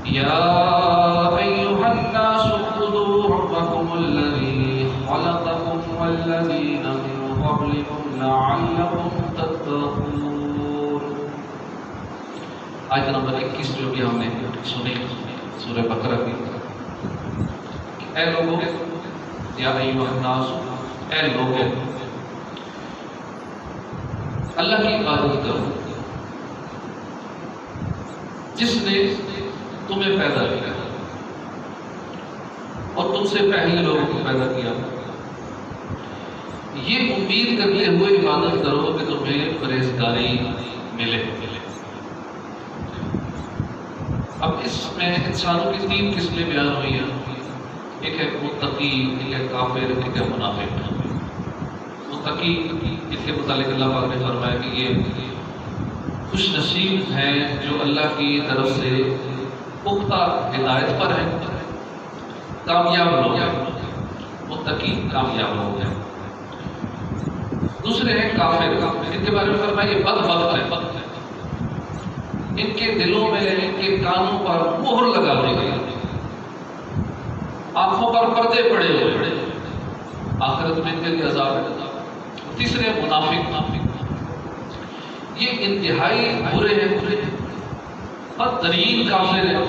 یا ایھا الناس اعبدوا ربکم الذی خلقکم والذین من قبلکم لعلکم تتقون۔ آیت نمبر 21 جو بھی ہم نے سنی سورہ بقرہ کی، اے لوگوں، یا ایھا الناس، اے لوگوں، اللہ کی عبادت کرو جس نے تمہیں پیدا کیا اور تم سے پہلے لوگوں کو پیدا کیا، یہ امید کرتے ہوئے عبادت کرو کہ تمہیں پرہیزگاری ملے۔ اب اس میں انسانوں کی 3 قسمیں بیان ہوئی ہیں، ایک ہے متقی، ایک ہے کافر، ایک ہے منافق۔ متقی، اس کے متعلق اللہ پاک نے فرمایا کہ یہ خوش نصیب ہیں جو اللہ کی طرف سے پختہ ہدایت پر ہیں، کامیاب لوگ ہیں، متقی کامیاب لوگ ہیں۔ دوسرے ہیں کافر، ان کے بارے میں فرمایا یہ بدبخت ہے، ان کے دلوں میں، ان کے کانوں پر مہر لگا دی گئی، آنکھوں پر پردے پڑے ہوئے، آخرت میں ان کے لیے عذاب ہے۔ تیسرے منافق، یہ انتہائی برے ہیں، بدترین کافر ہیں،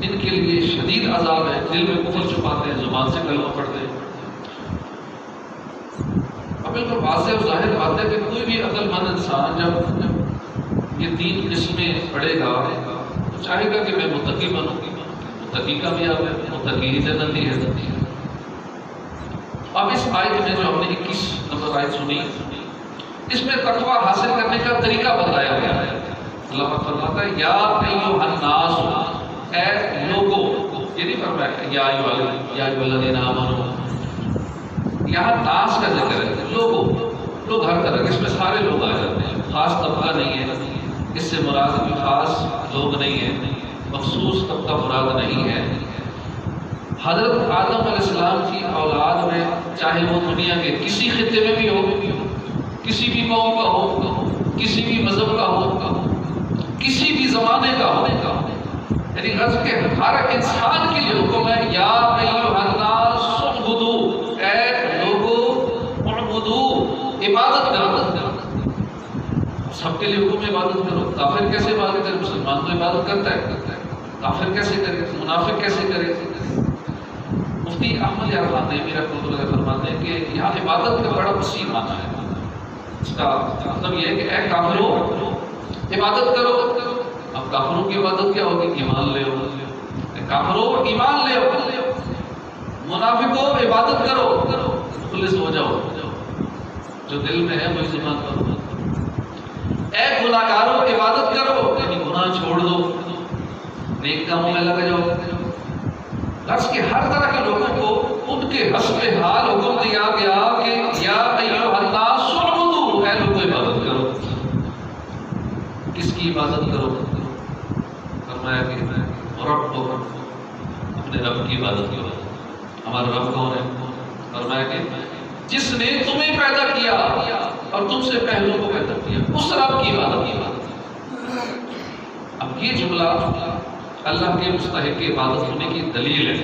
ان کے لیے شدید عذاب ہے، دل میں کفر چھپاتے ہیں، زبان سے کلمہ پڑھتے ہیں۔ اب بالکل واضح اور ظاہر بات ہے کہ کوئی بھی عقل مند انسان جب یہ 3 قسمیں پڑھے گا تو چاہے گا کہ میں متقی بنوں، متقی کامیاب ہے، متقی ہی جنتی ہے۔ اب اس آیت میں جو ہم نے 21 نمبر آیت سنی، اس میں تقویٰ حاصل کرنے کا طریقہ بتایا گیا ہے۔ اللہ پاک فرماتا ہے یا ایھا الناس، اے لوگوں، یہ نہیں فرمایا یا ایھا الذین آمنوا، یہاں ناس کا ذکر ہے، لوگوں، لوگ ہر طرح کے، اس میں سارے لوگ آ جاتے ہیں، خاص طبقہ نہیں ہے، اس سے مراد بھی خاص لوگ نہیں ہیں، مخصوص طبقہ مراد نہیں ہے۔ حضرت آدم علیہ السلام کی اولاد میں، چاہے وہ دنیا کے کسی خطے میں بھی ہو، کسی بھی قوم کا ہو، کسی بھی مذہب کا ہو، کسی بھی زمانے کا ہو، یعنی غرض کے ہر انسان کے لیے حکم ہے یا ایھا الناس اعبدوا، اے لوگوں اعبدوا، عبادت کرو۔ سب کے لیے حکم عبادت کرو۔ کافر کیسے عبادت کرے؟ مسلمان تو عبادت کرتا ہے، کافر کیسے کرے؟ منافق کیسے کرے؟ مفتی احمد یار خان نعیمی رحمۃ اللہ فرماتے ہیں کہ یہاں عبادت کا بڑا وسیع معنی ہے۔ اس کا مطلب یہ ہے کہ اے کافروں عبادت کرو۔ اب کافروں کی عبادت کیا ہوگی؟ ایمان لے آؤ، کافروں ایمان لے آؤ، منافقوں عبادت کرو، مخلص ہو جاؤ، جو دل میں ہے وہی زبان پر ہو۔ اے گناہگاروں عبادت کرو، یعنی گناہ چھوڑ دو، نیک کاموں میں لگ جاؤ۔ غرض کہ ہر طرح کے لوگوں کو ان کے حسب حال حکم دیا گیا کہ یا ایھا الناس اعبدوا، اے لوگوں عبادت کرو۔ کس کی عبادت کرو؟ فرمایا کہ رب کو، اپنے رب کی عبادت کرو۔ ہمارا رب کون ہے؟ فرمایا کہ جس نے تمہیں پیدا کیا اور تم سے پہلوں کو پیدا کیا، اس رب کی عبادت۔ اب یہ جملہ اللہ کے مستحق عبادت ہونے کی دلیل ہے،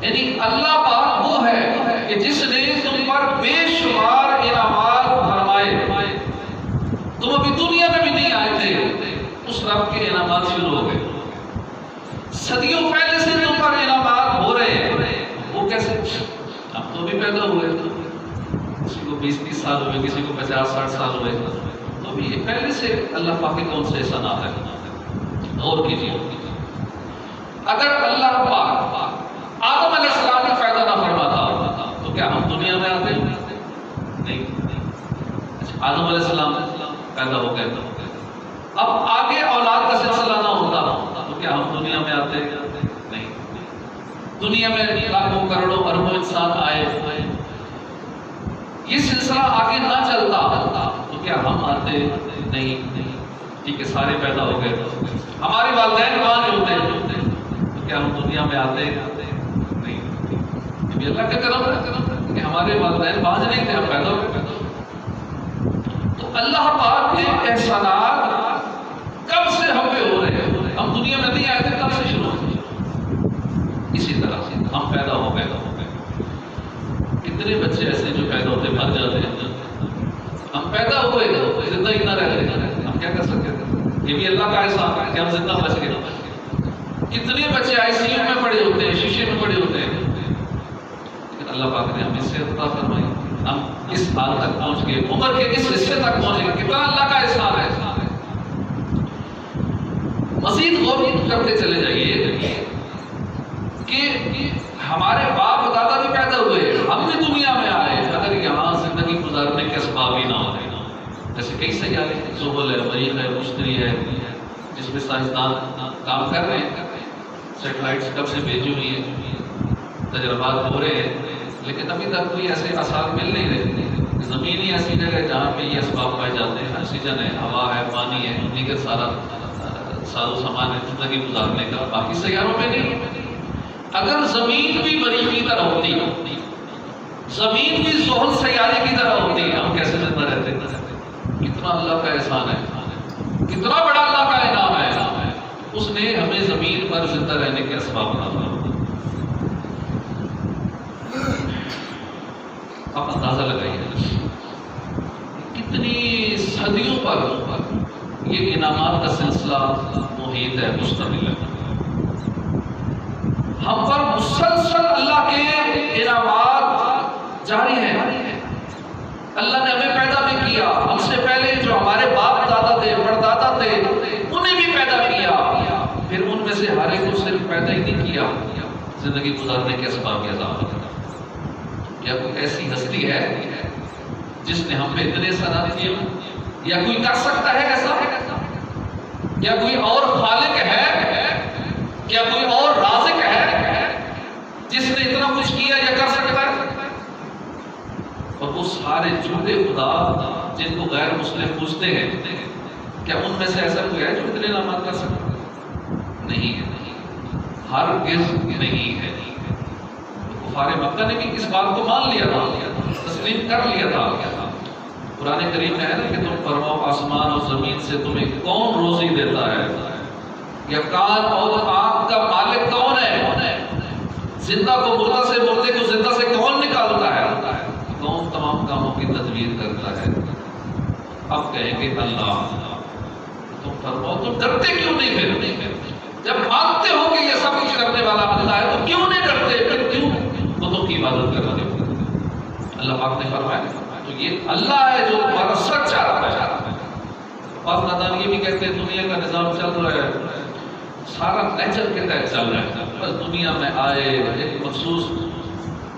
یعنی اللہ پاک وہ ہے کہ جس نے تم پر بے شمار انعامات فرمائے، تم ابھی دنیا میں بھی نہیں آئے تھے، اس رب کے انعامات شروع ہو گئے، صدیوں پہلے سے تم پر انعامات ہو رہے ہیں۔ وہ کیسے؟ اب تو بھی پیدا ہوئے، کسی کو 20-30 سال ہوئے، کسی کو 50-60 سال ہوئے، تو بھی یہ پہلے سے اللہ پاک کے کون سے احسانات ہیں؟ غور کیجیے، اگر اللہ پاک آدم علیہ السلام کو پیدا نہ فرماتا تو کیا ہم دنیا میں آتے؟ نہیں۔ آدم علیہ السلام پیدا ہو گئے، اب آگے اولاد کا سلسلہ نہ ہوتا تو کیا ہم دنیا میں آتے؟ نہیں۔ دنیا میں لاکھوں کروڑوں اربوں انسان آئے، یہ سلسلہ آگے نہ چلتا تو کیا ہم آتے؟ نہیں۔ ٹھیک ہے، سارے پیدا ہو گئے، ہمارے والدین وہاں ہوتے تو کیا ہم دنیا میں آتے؟ نہیں۔ یہ اللہ کا کرم ہے کہ ہمارے والدین باز نہیں تھے، ہم پیدا ہو گئے۔ تو اللہ پاک کے احسانات کب سے ہم پہ ہو رہے ہیں؟ ہم دنیا میں نہیں کہ ہم زندہ بچ گئے. کتنے بچے آئی سی یو میں پڑے ہوتے ہیں, شیشے میں پڑے ہوتے ہیں, لیکن اللہ پاک نے ہمیں صحت عطا فرمائی, ہم اس حال تک پہنچ گئے, عمر کے اس حصے تک پہنچ گئے. کتنا اللہ کا احسان ہے. مزید غور کرتے چلے جائیے کہ ہمارے باپ دادا بھی پیدا ہوئے, ہم بھی دنیا میں آئے, اگر یہاں زندگی گزارنے کے اسباب ہی نہ ہوتے, جیسے کئی سیارے ہیں, زحل ہے, مریخ ہے, مشتری ہے, جس میں سائنسدان کام کر رہے ہیں, سیٹلائٹس کب سے بھیجی ہوئی ہیں, تجربات ہو رہے ہیں, لیکن ابھی تک کوئی ایسے آثار مل نہیں رہے. زمین ہی ایسی جگہ ہے جہاں پہ یہ اسباب پائے جاتے ہیں, آکسیجن ہے, ہوا ہے, پانی ہے, دیگر سارا ساز و سامان ہے زندگی گزارنے کا, باقی سیاروں میں نہیں. اگر زمین بھی مریخ کی طرح ہوتی, زمین بھی زحل سیارے کی طرح ہوتی, ہم کیسے زندہ رہتے ہیں؟ کتنا اللہ کا احسان ہے, کتنا بڑا اللہ کا انعام ہے, اس نے ہمیں زمین پر زندہ رہنے کے اسباب بنا. آپ اندازہ لگائیے کتنی صدیوں پر یہ انعامات کا سلسلہ محیط ہے, مشتمل ہے. ہم پر مسلسل اللہ کے انعامات جاری ہیں. اللہ نے ہمیں پیدا بھی کیا, ہم سے پہلے جو ہمارے باپ دادا تھے, پردادا تھے, انہیں بھی پیدا کیا, پھر ان میں سے ہر ایک کو صرف پیدا ہی نہیں کیا, زندگی گزارنے کے اسباب بھی عطا کیا. کیا کوئی ایسی ہستی ہے جس نے ہم پہ اتنے اثرات کیے, یا کوئی کر سکتا ہے ایسا؟ کیا کوئی اور خالق ہے, کیا کوئی اور رازق ہے جس نے اتنا کچھ کیا یا کر سکتا ہے؟ اور وہ سارے جھوٹے خدا جن کو غیر مسلم پوچھتے ہیں, کیا ان میں سے ایسا کوئی ہے جو اتنے انعامات کر سکتا ہے؟ نہیں ہے, ہرگز نہیں ہے. کفار مکہ نے بھی اس بات کو مان لیا تھا, تسلیم کر لیا تھا. قرآن کریم میں ہے نا کہ تم فرماؤ آسمان اور زمین سے تمہیں کون روزی دیتا ہے, یا کان اور آنکھ کا مالک کون ہے, زندہ کو مردہ سے, مردے کو زندہ سے کون نکالتا ہے, کون تمام کاموں کی تدبیر کرتا ہے؟ اب کہیں گے اللہ. تم فرماؤ تم ڈرتے کیوں نہیں پھر؟ جب مانتے ہو کہ یہ سب کچھ کرنے والا بندہ ہے تو کیوں نہیں ڈرتے, پھر کیوں بتوں کی عبادت کرتے ہو؟ اللہ پاک نے فرمایا تو یہ اللہ ہے جو تمہارا سچ چاہتا ہے. بعض نادان یہ بھی کہتے ہیں دنیا کا نظام چل رہا ہے, سارا نیچر کے تحت چل رہا ہے, بس دنیا میں آئے, ایک مخصوص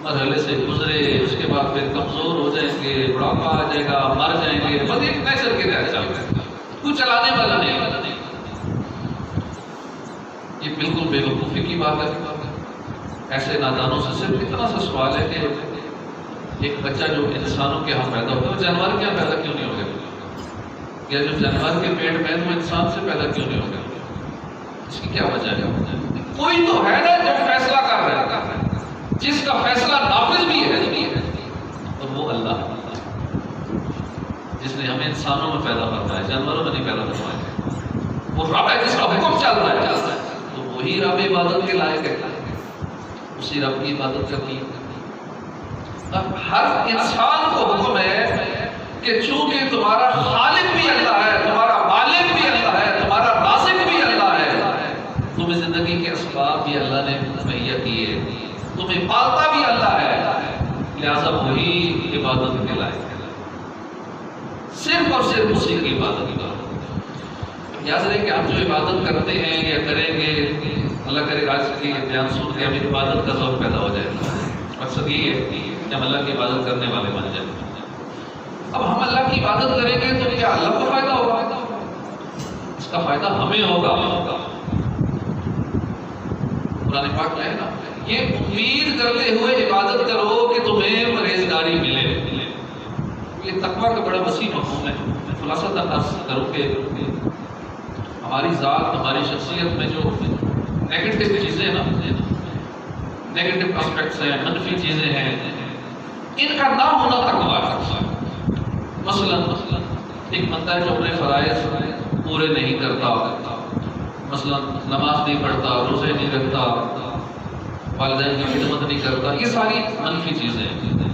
مرحلے سے گزرے, اس کے بعد پھر کمزور ہو جائیں گے, بڑھاپا آ جائے گا, مر جائیں گے, بس ایک نیچر کے تحت چل رہا ہے, کوئی چلانے والا نہیں. یہ بالکل بے وقوفی کی بات ہے. ایسے نادانوں سے صرف اتنا سا سوال ہے کہ ایک بچہ جو انسانوں کے ہاں پیدا ہوتا ہے, جانور کے ہاں پیدا کیوں نہیں ہو گیا, یا جو جانور کے پیٹ میں وہ انسان سے پیدا کیوں نہیں ہو گیا؟ اس کی کیا وجہ ہے؟ کوئی تو ہے نا جو فیصلہ کر رہا ہے, جس کا فیصلہ نافذ بھی ہے, اور وہ اللہ جس نے ہمیں انسانوں میں پیدا کرتا ہے, جانوروں میں نہیں پیدا کرتا ہے. وہ رب ہے جس کا حکم چلتا ہے, تو وہی رب عبادت کے لائق ہے, اسی رب کی عبادت کرنی ہے. اب ہر انسان کو حکم ہے کہ چونکہ تمہارا خالق بھی اللہ ہے, تمہارا مالک بھی اللہ ہے, تمہارا رازق بھی اللہ ہے, تمہیں زندگی کے اسباب بھی اللہ نے مہیا کیے, تمہیں پالتا بھی اللہ ہے, لہذا وہی عبادت کے لائق ہے. صرف اور صرف اسی کی عبادت کی بات. یاد رہے کہ ہم جو عبادت کرتے ہیں یا کریں گے, اللہ کرے آج کی بیان سن کے ہمیں عبادت کا ذوق پیدا ہو جائے. مقصد یہ ہے کہ ہم اللہ کی عبادت کرنے والے بن جائیں. اب ہم اللہ کی عبادت کریں گے تو کیا اللہ کو فائدہ ہوگا؟ اس کا فائدہ ہمیں ہوگا. قرآن پاک میں ہے نا, یہ امید کرتے ہوئے عبادت کرو کہ تمہیں پرہیزگاری ملے. یہ تقویٰ کا بڑا وسیع مفہوم ہے. خلاصہ عرض کروں کہ ہماری ذات, ہماری شخصیت میں جو نیگیٹو چیزیں نا, نیگیٹو اسپیکٹس ہیں, منفی چیزیں ہیں, ان کا نہ ہونا تقویٰ ہے. مثلا ایک بندہ ہے جو اپنے فرائض پورے نہیں کرتا, مثلا نماز نہیں پڑھتا, روزے نہیں رکھتا, والدین کی خدمت نہیں کرتا, یہ ساری منفی چیزیں ہیں.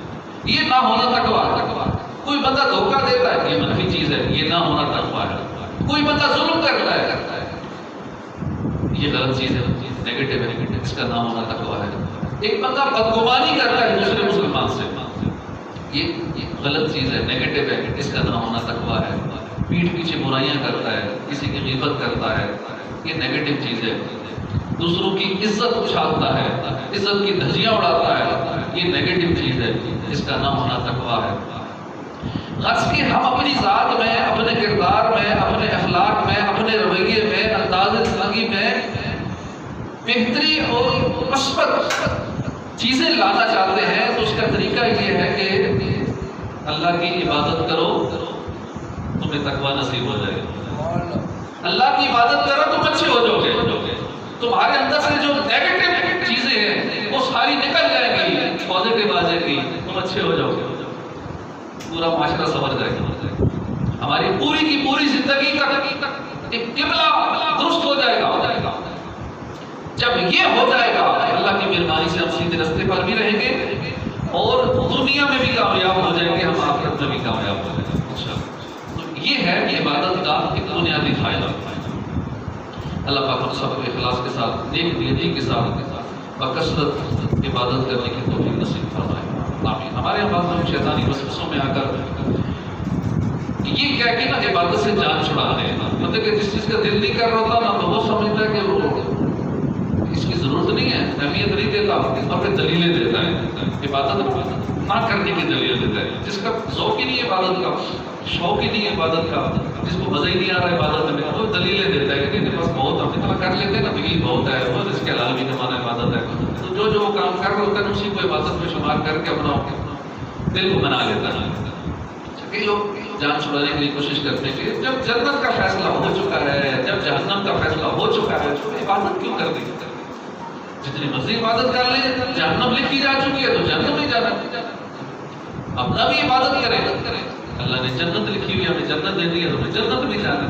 یہ نہ ہونا تقویٰ ہے. کوئی بندہ دھوکہ دیتا ہے, یہ منفی چیز ہے, یہ نہ ہونا تقویٰ ہے. کوئی بندہ ظلم کرتا ہے, یہ غلط چیز ہے، نیگیٹو ہے، اس کا نام ہونا تقویٰ ہے۔ ایک بندہ بدگمانی کرتا ہے دوسرے مسلمان سے، یہ غلط چیز ہے، نیگیٹو ہے، اس کا نام ہونا تقویٰ ہے۔ پیٹھ پیچھے برائیاں کرتا ہے، کسی کی غیبت کرتا ہے، یہ نیگیٹو چیز ہے۔ دوسروں کی عزت اچھالتا ہے، عزت کی دھجیاں اڑاتا ہے، یہ نیگیٹو چیز ہے، اس کا نام ہونا تقویٰ ہے۔ غرض کہ ہم اپنی ذات میں، اپنے کردار میں، اپنے اخلاق میں، اپنے رویے میں، انداز زندگی میں بہتری اور مثبت چیزیں لانا چاہتے ہیں تو اس کا طریقہ یہ ہے کہ اللہ کی عبادت کرو، تمہیں تقویٰ نصیب ہو جائے گا۔ اللہ کی عبادت کرو تم اچھے ہو جاؤ گے، تمہارے اندر سے جو نیگیٹو چیزیں ہیں وہ ساری نکل جائیں گی، پازیٹیو آ جائے گی، تم اچھے ہو جاؤ گے، پورا معاشرہ سنور جائے گا، ہماری پوری کی پوری زندگی کا ایک قبلہ درست ہو جائے گا۔ جب یہ ہو جائے گا اللہ کی مہربانی سے ہم سیدھے راستے پر بھی رہیں گے اور دنیا میں بھی کامیاب ہو جائیں گے، ہم آخرت میں بھی کامیاب ہو جائیں گے انشاءاللہ۔ تو یہ ہے کہ عبادت کا ایک بنیادی فائدہ۔ اللہ پاک ہم سب کو اخلاص کے ساتھ، نیک نیتی کے ساتھ بکثرت عبادت کرنے کی توفیق نصیب فرمائے، آمین۔ ہمارے یہاں بعض لوگ شیطانی وسوسوں میں آ کر یہ کہہ کے نا عبادت سے جان چھڑاتے ہیں، مطلب کہ جس چیز کا دل نہیں کر رہا ہوتا نا تو وہ سمجھتا ہے کہ وہ اس کی ضرورت نہیں ہے، اہمیت نہیں دیتا اور پھر دلیلیں دیتا ہے، عبادت نہ کرنے کی دلیل دیتا ہے۔ جس کا ذوق ہی نہیں ہے عبادت کا، شوق ہی نہیں ہے عبادت کا، جس کو مزہ ہی نہیں آ رہا ہے عبادت میں، وہ دلیلیں دیتا ہے کہ میرے پاس بہت، ہم اتنا کر لیتے ہیں نا، یہ بہت ہے، وہ اس کے حلال بھی کمانا عبادت ہے، تو جو جو کام کر رہا ہوتا ہے اسی کو عبادت میں شمار کر کے اپنا دل کو بنا لیتا ہے۔ کئی لوگ جان چھڑانے کے لیے کوشش کرتے ہیں کہ جب جنت کا فیصلہ ہو چکا ہے، جب جہنم کا فیصلہ ہو چکا ہے تو عبادت کیوں کر دی؟ جتنی مرضی عبادت کر لیں، جہنم لکھی جا چکی ہے تو جہنم نہیں جانا، اپنا بھی عبادت کرے، اللہ نے جنت لکھی ہوئی، ہمیں جنت دے دی ہے تو ہمیں جنت بھی جانا۔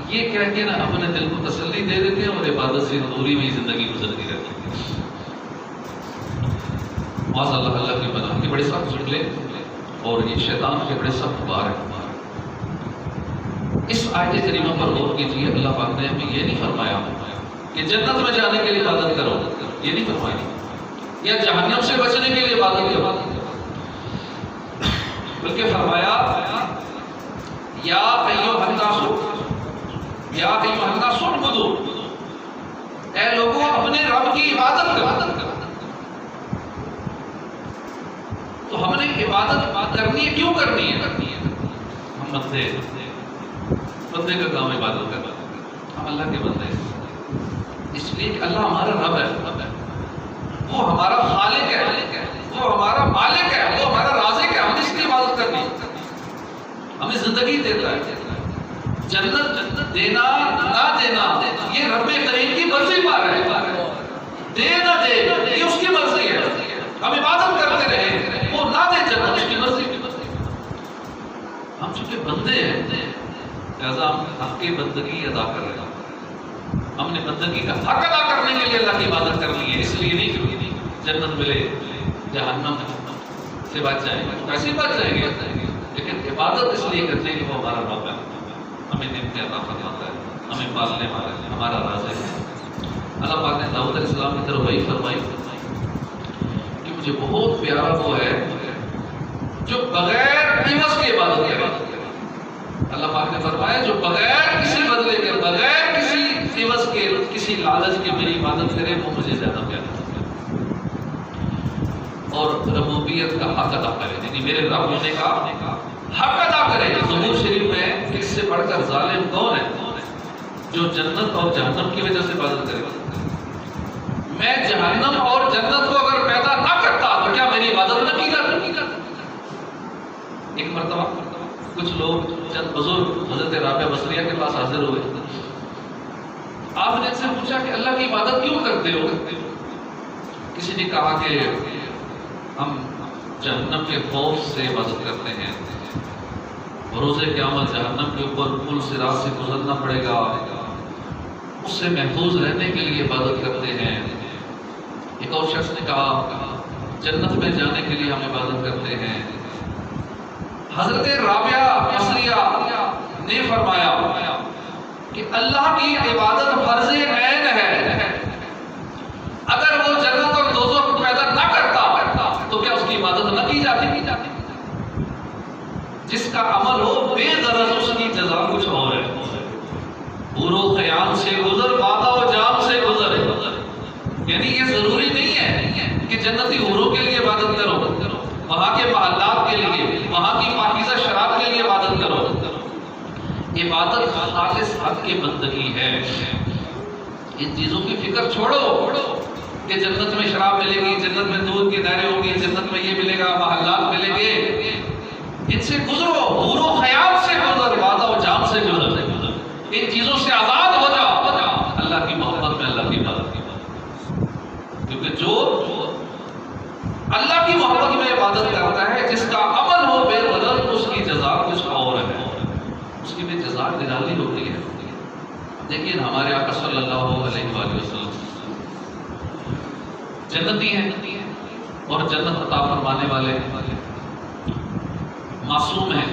یہ کہہ کے نا اپنے دل کو تسلی دے دیتے ہیں اور عبادت سے دوری میں زندگی گزرتی رہتی ہے۔ معاذ اللہ، اللہ کی پناہ کے بڑے سخت جملے اور یہ شیطان کے بڑے سخت بار ہے۔ اس آیت کریمہ پر غور کیجیے، اللہ پاک نے ہمیں یہ نہیں فرمایا کہ جنت میں جانے کے لیے عبادت کرو، یہ نہیں فرمایا، یا جہنم سے بچنے کے لیے عبادت کرو، بلکہ فرمایا یا ایھا الناس اعبدوا، اے لوگوں اپنے رب کی عبادت کرو۔ تو ہم نے عبادت کرنی ہے، کیوں کرنی ہے؟ ہم بندے کا کام عبادت کرنا، ہم اللہ کے بندے ہیں، اس لیے کہ اللہ ہمارا رب ہے، وہ ہمارا خالق ہے، وہ ہمارا مالک ہے، وہ ہمارا رازق ہے، ہم اس کی عبادت کرنی ہے، ہمیں زندگی دیتا ہے، جنت دینا نہ دینا یہ رب کریم کی مرضی پر ہے، دے نہ دے یہ اس کی مرضی ہے، ہم عبادت کرتے رہے، وہ نہ دے جنت اس کی مرضی، ہم چونکہ بندے ہیں لہذا ہم حق کی بندگی ادا کر رہے ہیں، ہم نے بندگی کا حق ادا کرنے کے لیے اللہ کی عبادت کرنی ہے، اس لیے نہیں کہ جنت ملے جہنم سے بچ جائیں گے، ایسے ہی بچ جائیں گے، لیکن عبادت اس لیے کرتے ہیں کہ وہ ہمارا رب ہے، ہمیں نعمتیں عطا فرماتا ہے، ہمیں پالنے والا ہے، ہمارا رازق ہے۔ اللہ پاک نے داؤد علیہ السلام کی طرف وہی فرمائی کہ مجھے بہت پیارا وہ ہے جو بغیر عوض کی عبادت کرے۔ اللہ پاک نے فرمایا جو بغیر کسی بدلے کے، بغیر کسی عوض کے، کسی لالچ کے میری عبادت کرے وہ مجھے زیادہ پیارا ہے، اور ربوبیت کا حق ادا کرے، یعنی میرے رب ہونے کا حق ادا کرے۔ زبور شریف میں اس سے بڑھ کر ظالم کون ہے جو جنت اور جہنم کی وجہ سے عبادت کرے؟ میں جہنم اور جنت کو اگر پیدا نہ کرتا تو کیا میری عبادت نہ کی جاتی؟ ایک مرتبہ کچھ لوگ چند بزرگ حضرت رابعہ بصریہ کے پاس حاضر ہوئے، آپ نے ان سے پوچھا کہ اللہ کی عبادت کیوں کرتے ہو؟ کسی نے کہا کہ ہم جہنم کے خوف سے عبادت کرتے ہیں، روز قیامت جہنم کے اوپر پل صراط سے گزرنا پڑے گا، اس سے محفوظ رہنے کے لیے عبادت کرتے ہیں۔ ایک اور شخص نے کہا جنت میں جانے کے لیے ہم عبادت کرتے ہیں۔ حضرت رابعہ بصریہ نے فرمایا کہ اللہ کی عبادت فرض عین ہے. اگر وہ جنت اور دوزخ پیدا نہ کرتا تو کیا اس کی عبادت نہ کی جاتی؟ جس کا عمل ہو بے غرض اس کی جزا کچھ اور ہے. حور و خیام سے گزر، بادہ و جام سے گزر. یعنی یہ ضروری نہیں ہے کہ جنتی حوروں کے لیے عبادت کرو، وہاں کے محلات کے لیے، وہاں کی پاکیزہ شراب کے لیے عبادت کرو. عبادت خالص حق کی بندگی ہے. ان چیزوں کی فکر چھوڑو کہ جنت میں شراب ملے گی، جنت میں دودھ کی نہریں ہوں گی، جنت میں یہ ملے گا، محلات ملیں گے. ان سے گزرو، حور و خیام سے گزر، وعدہ و جام سے گزر. ان چیزوں سے آزاد ہو جاؤ اللہ کی محبت میں، اللہ کی عبادت کی. کیونکہ جو اللہ کی محبت میں عبادت کرتا ہے، جس کا عمل ہو بے غرض، اس کی جزا کچھ اور ہے، اس کی بھی جزا نرالی ہوتی ہے. دیکھیے ہمارے آقا صلی اللہ علیہ وآلہ وسلم جنتی ہیں اور جنت عطا فرمانے والے معصوم ہیں.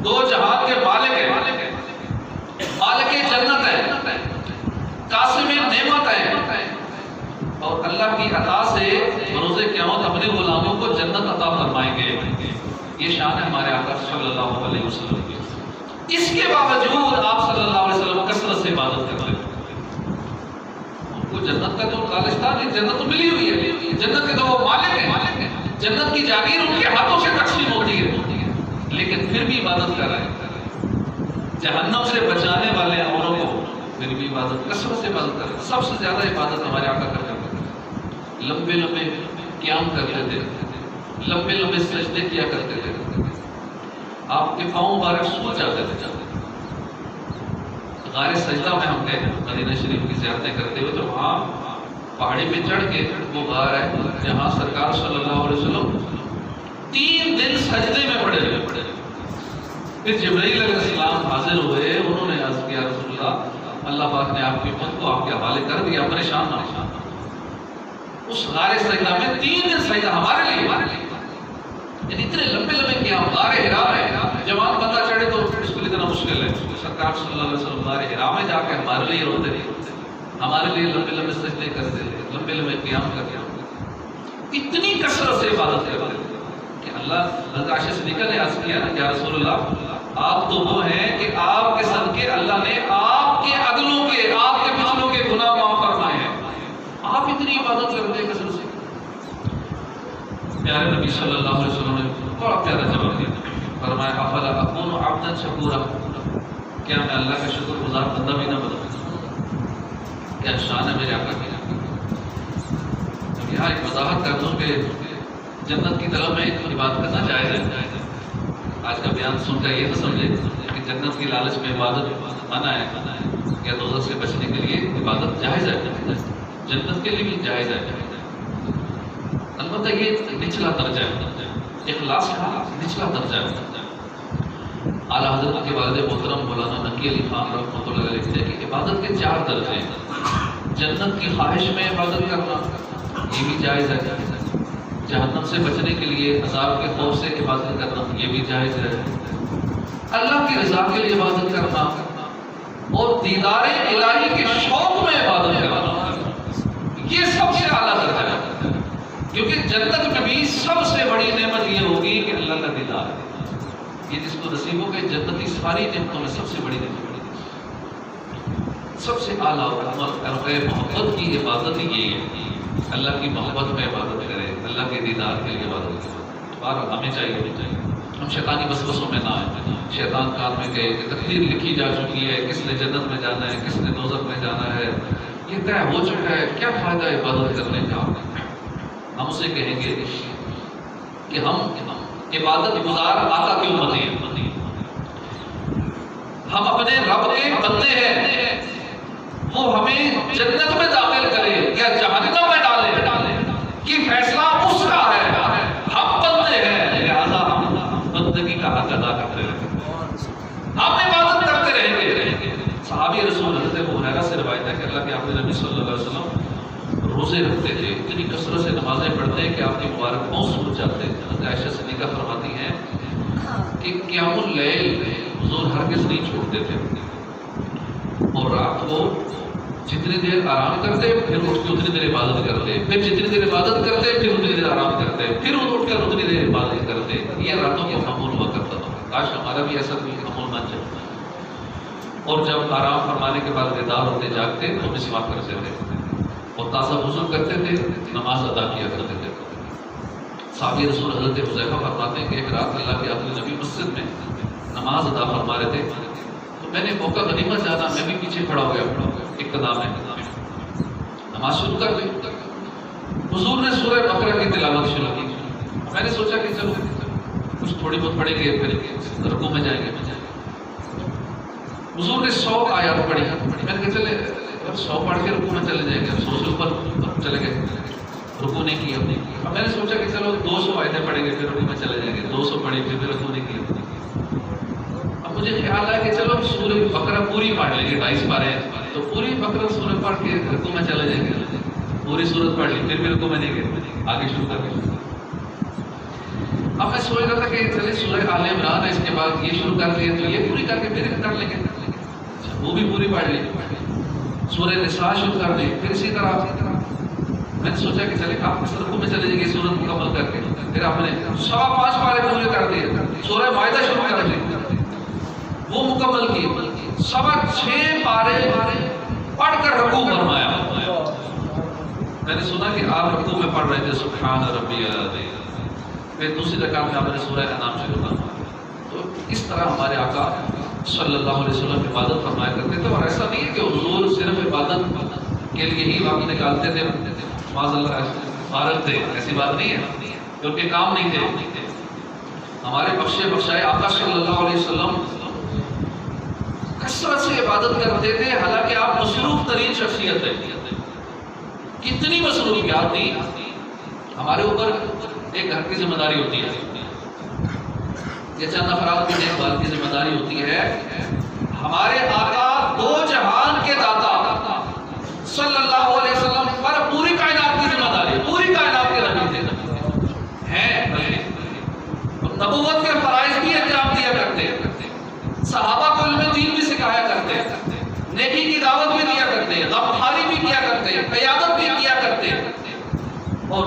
دو جہان کے مالک ہیں، مالک جنت ہے، قاسم نعمت ہے، اور اللہ کی عطا سے بروز قیامت اپنے غلاموں کو جنت عطا فرمائیں گے. یہ شان ہے ہمارے آقا صلی اللہ علیہ وسلم کی. اس کے باوجود آپ صلی اللہ علیہ وسلم کثرت سے عبادت کرتے ہیں. ان کو جنت کا تو خالص تھا، جنت تو ملی ہوئی ہے، جنت کے تو وہ مالک ہیں، جنت کی جاگیر ان کے ہاتھوں سے تقسیم ہوتی ہے، لیکن پھر بھی عبادت کر رہے ہیں. جہنم سے بچانے والے اوروں کو پھر بھی عبادت، کثرت سے عبادت کر رہے ہیں. سب سے زیادہ عبادت ہمارے آقا کرتے ہیں. لمبے لمبے قیام کرتے تھے، لمبے لمبے سجدے کیا کرتے تھے. آپ کے پاؤں مبارک سو جاتے تھے. غار سجدہ میں ہم گئے مدینہ شریف کی زیارتیں کرتے ہوئے، تو وہاں پہاڑی پہ چڑھ کے وہ غار ہے جہاں سرکار صلی اللہ علیہ وسلم 3 دن سجدے میں پڑے ہوئے. پھر جبرائیل علیہ السلام حاضر ہوئے، انہوں نے عرض کیا رسول اللہ، اللہ پاک نے آپ کی امت کو آپ کے حوالے کر دیا، پریشان نہ ہو. اس غار سجدہ میں 3 دن سجدہ ہمارے لیے، یعنی اتنے لمبے لمبے قیام. غار حرا ہے، جوان بندہ چڑھے تو اس کو اتنا مشکل ہے. سرکار صلی اللہ علیہ وسلم غار حرا میں جا کے ہمارے لیے روتے تھے، ہمارے لیے لمبے لمبے سجدے کرتے تھے، لمبے لمبے قیام کرتے تھے. اتنی کثرت سے عبادت کرتے تھے کہ اللہ حضرت عائشہ صدیقہ نے عرض کیا نا، یا رسول اللہ، آپ تو وہ ہیں کہ آپ کے صدقے اللہ نے آپ کے اگلوں کے، آپ کے پچھلوں کے گناہ معاف فرمائے ہیں. آپ اتنی عبادت کرتے ہیں کثرت سے. پیارے نبی صلی اللہ علیہ وسلم نے بڑا پیارا جواب دیا، فرمایا افلا اکون عبدا شکورا، کیا میں اللہ کا شکر گزار بندہ بھی نہ بنوں؟ کیا شان ہے میرے آقا کی. اب یہاں ایک وضاحت کر دوں کہ جنت کی طرف میں عبادت کرنا جائز ہے. آج کا بیان سن کر یہ نہ سمجھے کہ جنت کی لالچ میں عبادت منع ہے، یا دوزخ سے بچنے کے لیے عبادت جائز ہے. جنت کے لیے بھی جائز ہے، البتہ یہ نچلا درجہ ہے. اخلاص کا نچلا درجہ ہے. اعلیٰ حضرت کے والد محترم مولانا نقی علی خان رحمۃ اللہ علیہ لکھتے ہیں کہ عبادت کے 4 درجے ہیں. جنت کی خواہش میں عبادت کرنا یہ بھی جائز ہے، جہنم سے بچنے کے لیے عذاب کے خوف سے عبادت کرنا یہ بھی جائز ہے، اللہ کی رضا کے لیے عبادت کرنا، اور دیدار الہی کے شوق میں عبادت کرنا، یہ سب سے اعلیٰ درجہ ہے. کیونکہ جنت میں بھی سب سے بڑی نعمت یہ ہوگی کہ اللہ کا دیدار ہے. یہ جس کو نصیب ہو گئے جنتی ساری نعمتوں میں سب سے بڑی نعمت، سب سے اعلیٰ محبت کی عبادت ہی یہی ہے. اللہ کی محبت میں عبادت کرے، اللہ کے دیدار کے لیے عبادت کرے. اور ہمیں چاہیے ہم شیطانی وسوسوں میں نہ آئیں. شیطان کام میں گئے کہ تقدیر لکھی جا چکی ہے، کس نے جنت میں جانا ہے، کس نے دوزخ میں جانا ہے، یہ طے ہو چکا ہے، کیا فائدہ ہے عبادت کرنے کا. ہم اسے کہیں گے کہ ہم عبادت گزار آقا کی امتی ہیں، ہم اپنے رب کے بندے ہیں، وہ ہمیں جنت میں داخل کرے یا جہنم میں ڈالے، یہ فیصلہ اس کا ہے. ہم بندے ہیں، لہذا ہم بندگی کا حق ادا کرتے رہیں گے، ہم عبادت کرتے رہیں گے. صحابی رسول حضرت ابو ہریرہ سے روایت ہے کہ اللہ کے آقا نبی صلی اللہ علیہ وسلم روزے رکھتے تھے، اتنی کثرت سے نمازیں پڑھتے کہ آپ کے مبارک پاؤں سوج جاتے. حضرت عائشہ صدیقہ فرماتی ہیں کہ قیام اللیل حضور ہرگز نہیں چھوڑتے تھے. اور رات کو جتنی دیر آرام کرتے پھر اٹھ کے اتنی دیر عبادت کرتے، پھر جتنی دیر عبادت کرتے پھر اتنی دیر آرام کرتے، پھر اٹھ کر اتنی دیر عبادت کرتے. یہ راتوں کو معمول ہوا کرتا تھا. کاش ہمارا بھی ایسا بھی معمول بن جائے. اور جب آرام فرمانے کے بعد بیدار ہوتے جاگتے تو مسواک کرتے تھے اور تازہ وضو کرتے تھے، نماز ادا کیا کرتے تھے. صحابی رسول حضرت حذیفہ فرماتے ہیں کہ ایک رات اللہ کے آخری نبی مسجد میں نماز ادا فرما رہے تھے تو میں نے موقع غنیمت جانا، میں بھی پیچھے کھڑا ہو گیا اقتداء میں، نماز شروع کر دی. حضور نے سورہ بقرہ کی تلاوت شروع کی. میں نے سوچا کہ چلو کچھ تھوڑی بہت پڑھیں گے پھر رکوع میں جائیں گے. حضور نے 100 آیات پڑھی. میں نے کہا چلے 100 پڑھ کے رکوع میں چلے جائیں گے. 100 سے اوپر چلے گئے، رکوع نہیں کیا. اب میں نے سوچا کہ چلو 200 آیتیں پڑھیں گے پھر رکوع میں چلے جائیں گے. 200 پڑھی پھر رکوع نہیں کیا. اب مجھے خیال آیا کہ چلو سورہ بقرہ پوری پڑھ لیں گے، 22 پارے ہیں تو پوری بقرہ سورہ پڑھ کے رکوع میں چلے جائیں گے. پوری سورت پڑھ لی پھر بھی رکوع میں نہیں گئے، آگے شروع کر کے. اب میں سوچ رہا تھا کہ چلے سورہ آل عمران ہے، اس کے بعد یہ شروع کر لیں تو یہ پوری کر کے پھر کر لیں گے. وہ بھی پوری پڑھ لی. سورہ نساء شروع کر دی. پھر اسی طرح میں نے سوچا کہ چلے آپ رکوع میں چلے جائیں گے سورت مکمل کر کے. پھر آپ نے 5 پارے پورے کر دیے. سورہ مائدہ شروع کر دی، وہ مکمل کی. 6 پارے پڑھ کر رکوع فرمایا. میں نے سنا کہ آپ رکوع میں پڑھ رہے تھے سبحان ربی العظیم. پھر دوسری رکعت میں آپ نے سورہ انعام شروع کیا. تو اس طرح ہمارے آقا صلی اللہ علیہ وسلم عبادت فرمایا کرتے تھے. اور ایسا نہیں ہے کہ حضور صرف عبادت کے لیے ہی وقت نکالتے تھے، معاذ اللہ فارغ تھے، ایسی بات نہیں ہے کیونکہ کام نہیں تھے. ہمارے بخشائے آقا صلی اللہ علیہ وسلم کثرت سے عبادت کرتے تھے. حالانکہ آپ مصروف ترین شخصیت ہے. کتنی مصروفیات تھی. ہمارے اوپر ایک گھر کی ذمہ داری ہوتی ہے، یہ چند افراد کی دیکھ بھال کی ذمہ داری ہوتی ہے. ہمارے آقا 2 جہان کے داتا صلی اللہ علیہ وسلم پر پوری کائنات کی ذمہ داری، پوری کائنات کے نبی ہیں. نبوت کے فرائض بھی انجام دیا کرتے، صحابہ کو علم دین بھی سکھایا کرتے، نیکی کی دعوت بھی دیا کرتے، غمخواری بھی کیا کرتے، قیادت بھی کیا کرتے. اور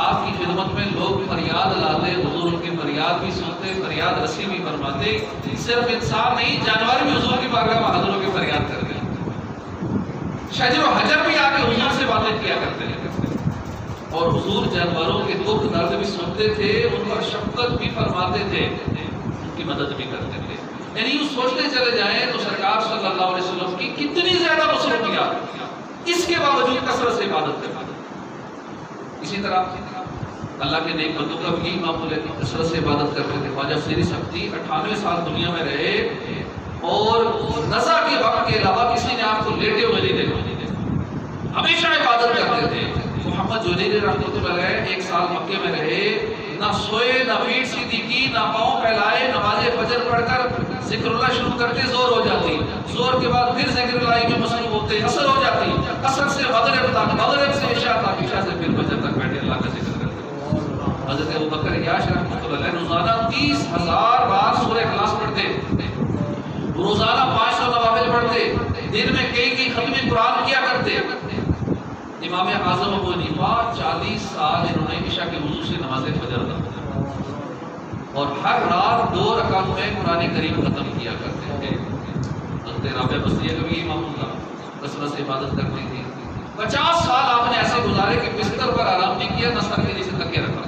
آپ کی خدمت میں لوگ فریاد لاتے، حضور ان کی فریاد بھی سنتے، فریاد رسی بھی فرماتے. صرف انسان نہیں، جانور بھی حضور کی بارگاہ میں حاضر ہو کے فریاد کرتے. شجر و حجر بھی آ کے حضور سے باتیں کیا کرتے ہیں. اور حضور جانوروں کے دکھ درد بھی سنتے تھے، ان پر شفقت بھی فرماتے تھے، ان کی مدد بھی کرتے تھے. یعنی یوں سوچتے چلے جائیں تو سرکار صلی اللہ علیہ وسلم کی کتنی زیادہ مصروفیات، اس کے باوجود کثرت سے عبادت کرتے. اسی طرح اللہ کے نیک بندوں کا بھی معمول ہے کہ کثرت سے عبادت کرتے تھے. خواجہ سری سبتی 98 سال دنیا میں رہے اور نزا کے وقت کے علاوہ کسی نے آپ کو لیٹے ہوئے نہیں دیکھا، ہمیشہ عبادت کرتے تھے. محمد جوزیری رحمۃ اللہ علیہ 1 سال مکے میں رہے، نہ سوئے، نہ پیٹھ سیدھی کی، نہ پاؤں پھیلائے. نماز فجر پڑھ کر ذکر اللہ شروع کرتے، زور ہو جاتی، زور کے بعد پھر ذکر اللہ میں مصروف ہوتے، عصر ہو جاتی، عصر سے مغرب تک، مغرب سے عشاء تک، عشاء سے پھر فجر تک بیٹھے اللہ کا ذکر کرتے. حضرت ابوبکر یاش رحمۃ اللہ علیہ روزانہ 30,000 بار سورہ اخلاص پڑھتے، روزانہ 500 نوافل پڑھتے، دن میں کئی ختم قرآن کیا کرتے. امام اعظم ابو حنیفہ 40 سال انہوں نے عشاء کے وضو سے نماز فجر ادا کی اور ہر رات 2 رکعت میں قرآن کریم ختم کیا کرتے تھے. حضرت رابعہ بصریہ کا بھی یہ معمول تھا، کثرت سے عبادت کرتی تھی. 50 سال آپ نے ایسے گزارے کہ بستر پر آرام نہیں کیا، نہ سر کے نیچے تکیہ رکھا.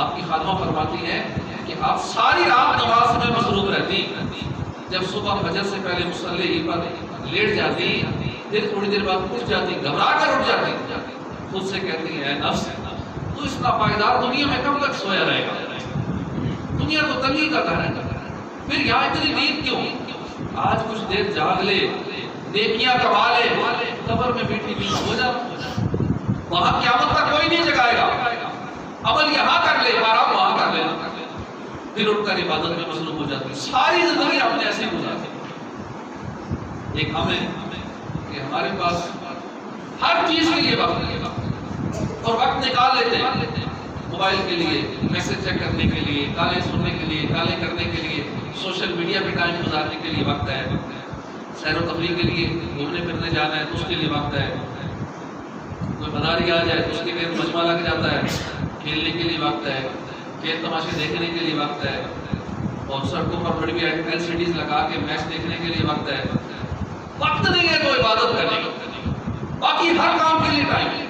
آپ کی خادمہ فرماتی ہیں کہ آپ ساری رات نماز میں مصروف رہتی. جب صبح فجر سے پہلے مصلی پر لیٹ جاتی، پھر تھوڑی دیر بعد اٹھ جاتی، گھبرا کر اٹھ جاتی، خود سے کہتی ہے نفس تو اس ناپائیدار دنیا میں کب تک سویا رہے گا؟ دنیا تو تنگی کا گھر ہے، پھر یہاں اتنی نیند کیوں؟ آج کچھ دیر جاگ لے، نیکیاں کما لے، قبر میں بیٹھی بھی ہو جا، وہاں قیامت تک کوئی نہیں جگائے گا. عمل یہاں کر لے، آرام وہاں کر لینا، پھر اٹھ کر عبادت میں مصروف ہو جاتی. ساری زندگی ہم نے ایسے گزاری. ایک ہمیں کہ ہمارے پاس ہر چیز کے لیے وقت ہے اور وقت نکال لیتے ہیں. موبائل کے لیے، میسج چیک کرنے کے لیے، گانے سننے کے لیے، گانے کرنے کے لیے، سوشل میڈیا پہ ٹائم گزارنے کے لیے وقت ہے. سیر و تفریح کے لیے گھومنے پھرنے جانا ہے تو اس کے لیے وقت ہے، کوئی مزاری آ جائے تو اس کے لیے مجمع لگ جاتا ہے، کھیلنے کے لیے وقت ہے، کھیل تماشے دیکھنے کے لیے وقت ہے، اور سڑکوں پر بڑی بڑی ایل سی ڈیز لگا کے میچ دیکھنے کے لیے وقت ہے۔ وقت نہیں ہے تو عبادت کرنے کا، باقی ہر کام کے لیے ٹائم ہے۔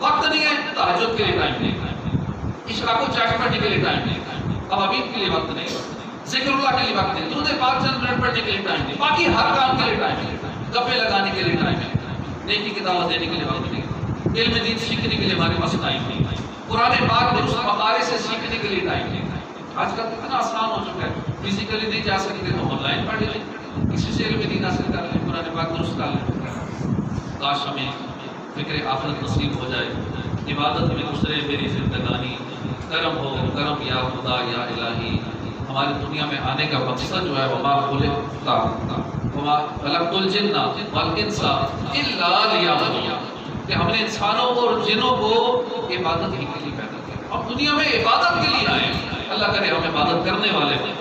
وقت نہیں ہے تہجد کے لیے ٹائم نہیں، اشراق و چاشت پڑھنے کے لیے ٹائم نہیں، قوابین کے لیے وقت نہیں، ذکر اللہ کے لیے وقت نہیں، درود پاک چند منٹ پڑھنے کے لیے ٹائم نہیں، باقی ہر کام کے لیے ٹائم ہے۔ گپے لگانے کے لیے ٹائم ہے، نیکی کی دعوت دینے کے لیے وقت نہیں، علم دین سیکھنے کے لیے ہمارے پاس ٹائم نہیں، قرآن پاک درست مقارے سے سیکھنے کے لیے ٹائم نہیں۔ آج کل اتنا آسان ہو چکا ہے، فزیکلی نہیں جا سکتے تو آن لائن پڑھ لیں، کسی سے علم دین حاصل کر لیں، قرآن پاک درست کر لیں۔ کاش ہمیں فکر آخرت نصیب ہو جائے، عبادت میں گزرے میری زندگانی، کرم ہو کرم یا خدا یا الہی۔ ہماری دنیا میں آنے کا مقصد جو ہے وما خلقت الجن والانس الا لیعبدون، کہ ہم نے انسانوں اور جنوں کو عبادت ہی کے لیے پیدا کیا، ہم دنیا میں عبادت کے لیے آئے ہیں۔ اللہ کرے ہم عبادت کرنے والے ہیں،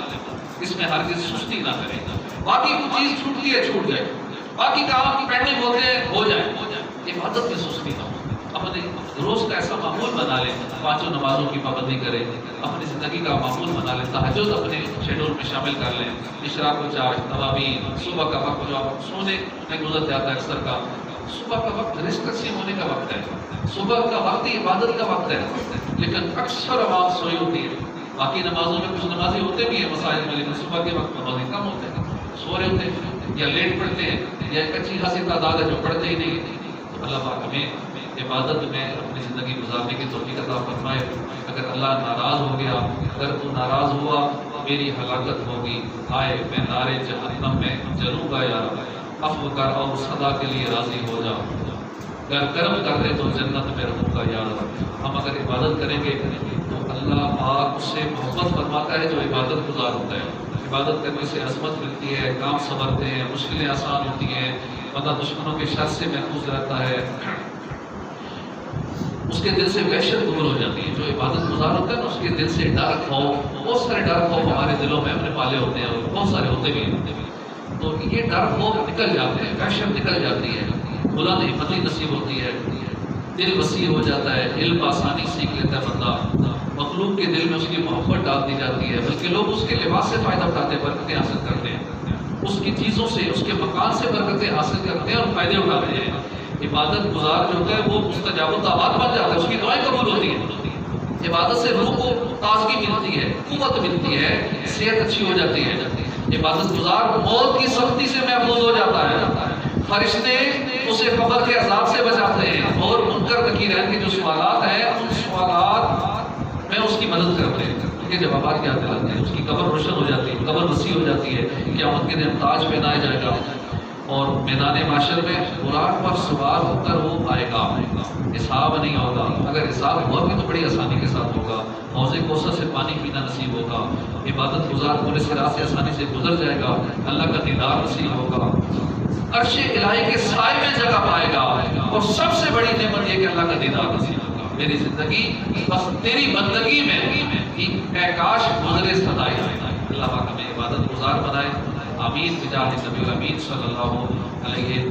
اس میں ہرگز سستی نہ کریں، باقی کوئی چیز چھوٹتی ہے چھوٹ جائے، باقی کام پینڈنگ ہوتے ہیں ہو جائے، عبادت میں سستی نہ ہو۔ اپنے روز کا ایسا معمول بنا لیں، پانچوں نمازوں کی پابندی کریں، اپنی زندگی کا معمول بنا لیں، تہجد اپنے شیڈول میں شامل کر لیں، اشراق و چاشت، توابین، صبح کا وقت جو آپ سونے میں گزر جاتا ہے اکثر کا، صبح کا وقت رزق تقسیم ہونے کا وقت ہے، صبح کا وقت ہی عبادت کا وقت ہے، لیکن اکثر عوام سوئی ہوتی ہے۔ باقی نمازوں میں کچھ نمازی ہوتے بھی ہیں مساجد میں، لیکن صبح کے وقت نمازی کم ہوتے ہیں، سو رہے ہوتے ہیں یا لیٹ پڑھتے ہیں، یا ایک اچھی خاصی تعداد ہے جو پڑھتے ہی نہیں۔ تو اللہ پاک ہمیں عبادت میں اپنی زندگی گزارنے کی توفیق عطا فرمائے۔ اگر اللہ ناراض ہو گیا، اگر تو ناراض ہوا میری ہلاکت ہوگی، آئے میں نارے جہنم میں جلوں گا یا رب، عفو کر اور صدا کے لیے راضی ہو جا، اگر کرم کر دے تو جنت میں رہوں گا یا رب۔ ہم اگر عبادت کریں گے تو اللہ پاک اس سے محبت فرماتا ہے جو عبادت گزار ہوتا ہے۔ عبادت کرنے سے عظمت ملتی ہے، کام سنورتے ہیں، مشکلیں آسان ہوتی ہیں، بندہ دشمنوں کے شر سے محفوظ رہتا ہے، اس کے دل سے وحشت دور ہو جاتی ہے۔ جو عبادت گزار ہوتا ہے نا، اس کے دل سے ڈر خوف، بہت سارے ڈر خوف ہمارے دلوں میں اپنے پالے ہوتے ہیں، اور بہت سارے ہوتے بھی ہیں، تو یہ ڈر خوف نکل جاتے ہیں، وحشت نکل جاتی ہے، بلند ہمتی نصیب ہوتی ہے، دل وسیع ہو جاتا ہے، علم آسانی سیکھ لیتا ہے بندہ، مخلوق کے دل میں اس کی محبت ڈال دی جاتی ہے، بلکہ لوگ اس کے لباس سے فائدہ اٹھاتے ہیں، برکتیں حاصل کرتے ہیں، اس کی چیزوں سے، اس کے مکان سے برکتیں حاصل کرتے ہیں اور فائدے اٹھاتے ہیں۔ عبادت گزار جو ہوتا ہے وہ مستجاب الدعوات بن جاتا ہے، اس کی دعائیں قبول ہوتی ہیں۔ عبادت سے روح کو تازگی ملتی ہے، قوت ملتی ہے، صحت اچھی ہو جاتی ہے۔ عبادت گزار موت کی سختی سے محفوظ ہو جاتا ہے، فرشتے اسے قبر کے عذاب سے بچاتے ہیں، اور منکر نکیر کے جو سوالات ہیں ان سوالات میں اس کی مدد کرتے ہیں، کہ جوابات کیا دلاتے ہیں، اس کی قبر روشن ہو جاتی ہے، قبر وسیع ہو جاتی ہے، قیامت کے دن تاج پہنایا جائے گا، اور میدان معاشر میں براق پر سوار ہو کر وہ آئے گا، حساب نہیں ہوگا، اگر حساب ہوا بھی تو بڑی آسانی کے ساتھ ہوگا، حوض کوثر سے پانی پینا نصیب ہوگا، عبادت گزار پورے صراط سے آسانی سے گزر جائے گا، اللہ کا دیدار نصیب ہوگا، عرش الہی کے سائے میں جگہ پائے گا، اور سب سے بڑی نعمت یہ کہ اللہ کا دیدار نصیب ہوگا۔ میری زندگی بس تیری بندگی میں اے کاش گزرے صدائی، اللہ پاک ہمیں عبادت گزار بنائے، آمین بجاہ نبی الامین صلی اللہ علیہ